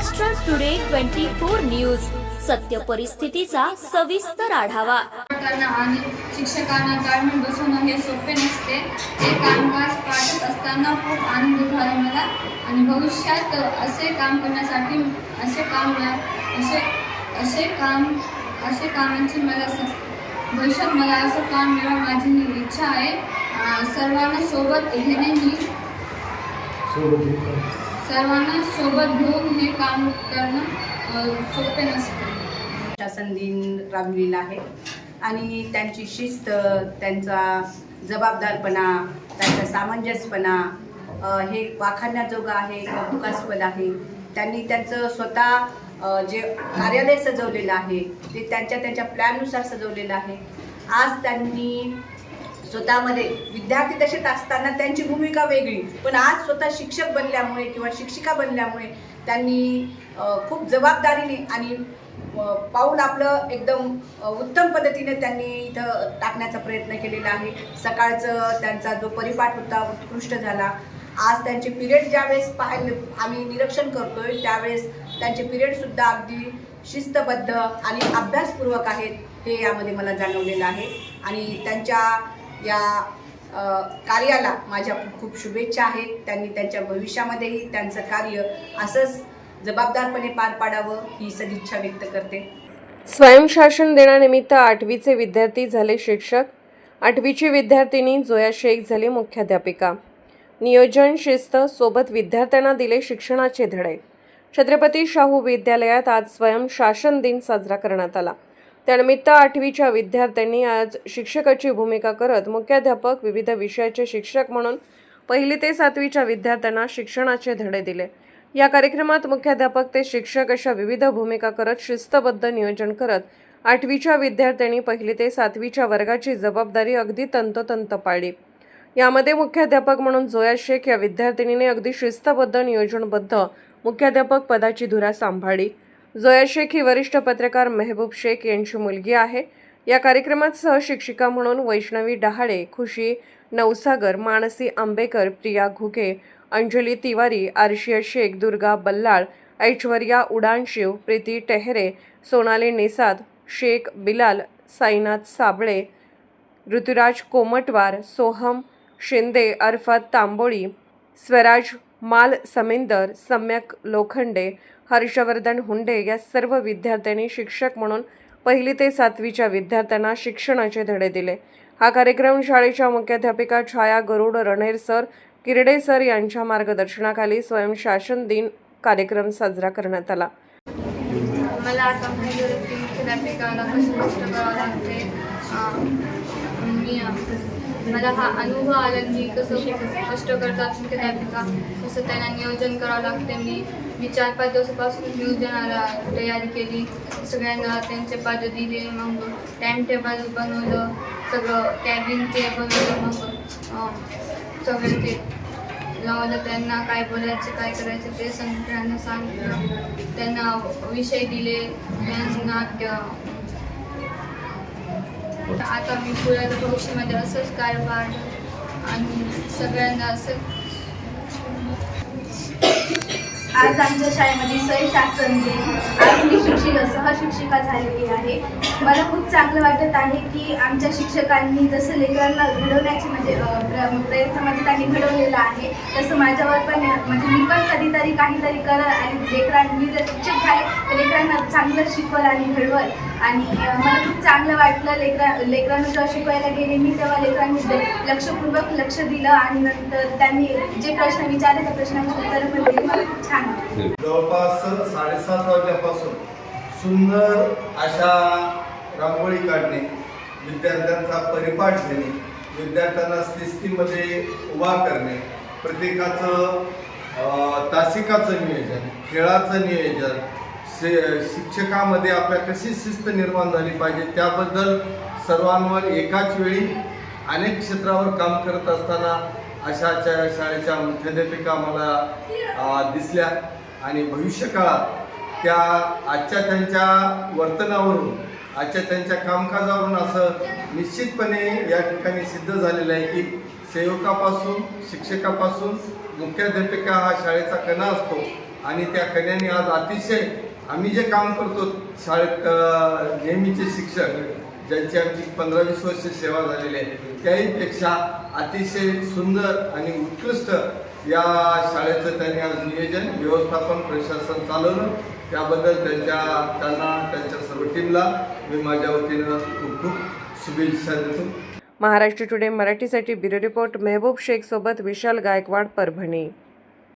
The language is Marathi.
महाराष्ट्र टुडे 24 न्यूज, सत्य परिस्थितीचा सविस्तर आढावा। आणि शिक्षकांना ताळमेळ बसवणं हे सोपे नसते। हे कामकाज पाठत असताना खूप आनंद झाला मला आणि भविष्यात असे काम करण्यासाठी कामांची भविष्यात मला असं काम मिळावं माझी इच्छा आहे। सर्वांना सोबत घेऊन हे काम करणं सोपे नसते। शासन दिन राबविलेला आहे आणि त्यांची शिस्त, त्यांचा जबाबदारपणा, त्यांचा सामंजस्यपणा हे वाखाणण्याजोगं आहे, कौतुकास्पद आहे। त्यांनी त्यांचं स्वतः जे कार्यालय सजवलेलं आहे ते त्यांच्या प्लॅननुसार सजवलेलं आहे। आज त्यांनी स्वतःमध्ये विद्यार्थी दशेत असताना त्यांची भूमिका वेगळी, पण आज स्वतः शिक्षक बनल्यामुळे किंवा शिक्षिका बनल्यामुळे त्यांनी खूप जबाबदारीने आणि पाऊल आपलं एकदम उत्तम पद्धतीने त्यांनी इथं टाकण्याचा प्रयत्न केलेला आहे। सकाळचं त्यांचा जो परिपाठ होता उत्कृष्ट झाला। आज त्यांचे पिरियड ज्यावेळेस आम्ही निरीक्षण करतोय त्यावेळेस त्यांचे पिरियडसुद्धा अगदी शिस्तबद्ध आणि अभ्यासपूर्वक आहेत, हे यामध्ये मला जाणवलेलं आहे। आणि त्यांच्या या कार्याला माझ्या खूप शुभेच्छा आहेत। त्यांनी त्यांच्या भविष्यामध्येही त्यांचं कार्य असंच जबाबदारपणे पार पाडावं ही सदिच्छा व्यक्त करते। स्वयंशासन दिनानिमित्त 8वीचे विद्यार्थी झाले शिक्षक। 8वीची विद्यार्थिनी जोया शेख झाली मुख्याध्यापिका। नियोजन, शिस्त सोबत विद्यार्थ्यांना दिले शिक्षणाचे धडे। छत्रपती शाहू विद्यालयात आज स्वयंशासन दिन साजरा करण्यात आला। त्यानिमित्त 8वीच्या विद्यार्थ्यांनी आज शिक्षकाची भूमिका करत मुख्याध्यापक, विविध विषयाचे शिक्षक म्हणून 1ली ते 7वीच्या विद्यार्थ्यांना शिक्षणाचे धडे दिले। या कार्यक्रमात मुख्याध्यापक ते शिक्षक अशा विविध भूमिका करत शिस्तबद्ध नियोजन करत 8वीच्या विद्यार्थ्यांनी 1ली ते 7वीच्या वर्गाची जबाबदारी अगदी तंतोतंत पाळली। यामध्ये मुख्याध्यापक म्हणून जोया शेख या विद्यार्थिनीने अगदी शिस्तबद्ध नियोजनबद्ध मुख्याध्यापक पदाची धुरा सांभाळली। जोया शेख ही वरिष्ठ पत्रकार मेहबूब शेख यांची मुलगी आहे। या कार्यक्रमात सहशिक्षिका म्हणून वैष्णवी डहाळे, खुशी नवसागर, मानसी आंबेकर, प्रिया घुगे, अंजली तिवारी, आरशिया शेख, दुर्गा बल्लाळ, ऐश्वर्या उडानशिव, प्रीती टेहरे, सोनाली निसाद, शेख बिलाल, साईनाथ साबळे, ऋतुराज कोमटवार, सोहम शिंदे, अरफात तांबोळी, स्वराज माल समिंदर, सम्यक लोखंडे, हर्षवर्धन हुंडे या सर्व विद्यार्थ्यांनी शिक्षक म्हणून 1ली ते 7वीच्या विद्यार्थ्यांना शिक्षणाचे धडे दिले। हा कार्यक्रम शाळेच्या मुख्याध्यापिका छाया गरुड रणेर सर, किरडे सर यांच्या मार्गदर्शनाखाली स्वयंशासन दिन कार्यक्रम साजरा करण्यात आला। मला आता माहिती होतं की मुख्याध्यापिकाला कसं कष्ट करावं लागते। मला हा अनुभव आला की कसं कष्ट करतात मुख्याध्यापिका, कसं त्यांना नियोजन करावं लागते। मी 4-5 दिवसापासून नियोजनाला तयारी केली, सगळ्यांना त्यांचे पद दिले, मग टाईम टेबल बनवलं, सगळं कॅबिन ते बनवलं, मग सगळं ते लावलं, त्यांना काय बोलायचं काय करायचं ते सगळ्यांना सांगितलं, त्यांना विषय दिले, त्यांना आता मी पुढे भविष्यामध्ये असंच कारभार आणि सगळ्यांना असं। आज आमच्या शाळेमध्ये स्वयंशासन दिन, आज मी सहशिक्षिका झालेली आहे। मला खूप चांगलं वाटत आहे की आमच्या शिक्षकांनी जसं लेकरांना घडवण्याची प्रयत्नामध्ये त्यांनी घडवलेलं आहे, तसं माझ्यावर पण मी पण कधीतरी काहीतरी करल आणि मी जर शिक्षक झाले तर लेकरांना चांगलं शिकवल आणि घडवल। आणि मला खूप चांगलं वाटलं, लेकरांना जेव्हा शिकवायला गेले मी तेव्हा लेकरांनी लक्षपूर्वक लक्ष दिलं आणि नंतर त्यांनी जे प्रश्न विचारले त्या प्रश्नांची उत्तरं पण दिली। मला खूप छान वाटलं। जवळपास 7:30 वाजल्यापासून सुंदर अशा रांगोळी काढणे, विद्यार्थ्यांचा परिपाठ घेणे, विद्यार्थ्यांना शिस्तीमध्ये उभा करणे, प्रत्येकाचं तासिकाचं नियोजन, खेळाचं नियोजन, शिक्षकामध्ये आपल्या कशी शिस्त निर्माण झाली पाहिजे त्याबद्दल सर्वांवर एकाच वेळी अनेक क्षेत्रावर काम करत असताना अशा शाळेच्या मुख्याध्यापिका मला दिसल्या आणि भविष्यकाळात त्या आजच्या त्यांच्या वर्तनावरून, आजच्या त्यांच्या कामकाजावरून असं निश्चितपणे या ठिकाणी सिद्ध झालेलं आहे की सेवकापासून, शिक्षकापासून मुख्याध्यापिका हा शाळेचा कणा असतो आणि त्या कन्यांनी आज अतिशय आम्ही जे काम करतो शाळेत नेहमीचे शिक्षक ज्यांची आमची 15-20 वर्ष सेवा झालेली आहे त्याहीपेक्षा अतिशय सुंदर आणि उत्कृष्ट या शाळेचं त्यांनी आज नियोजन व्यवस्थापन प्रशासन चालवलं त्याबद्दल त्यांना त्यांच्या सर्व टीमला मी माझ्या वतीनं खूप खूप शुभेच्छा देतो. महाराष्ट्र टुडे मराठीसाठी ब्युरो रिपोर्ट मेहबूब शेख सोबत विशाल गायकवाड, परभणी.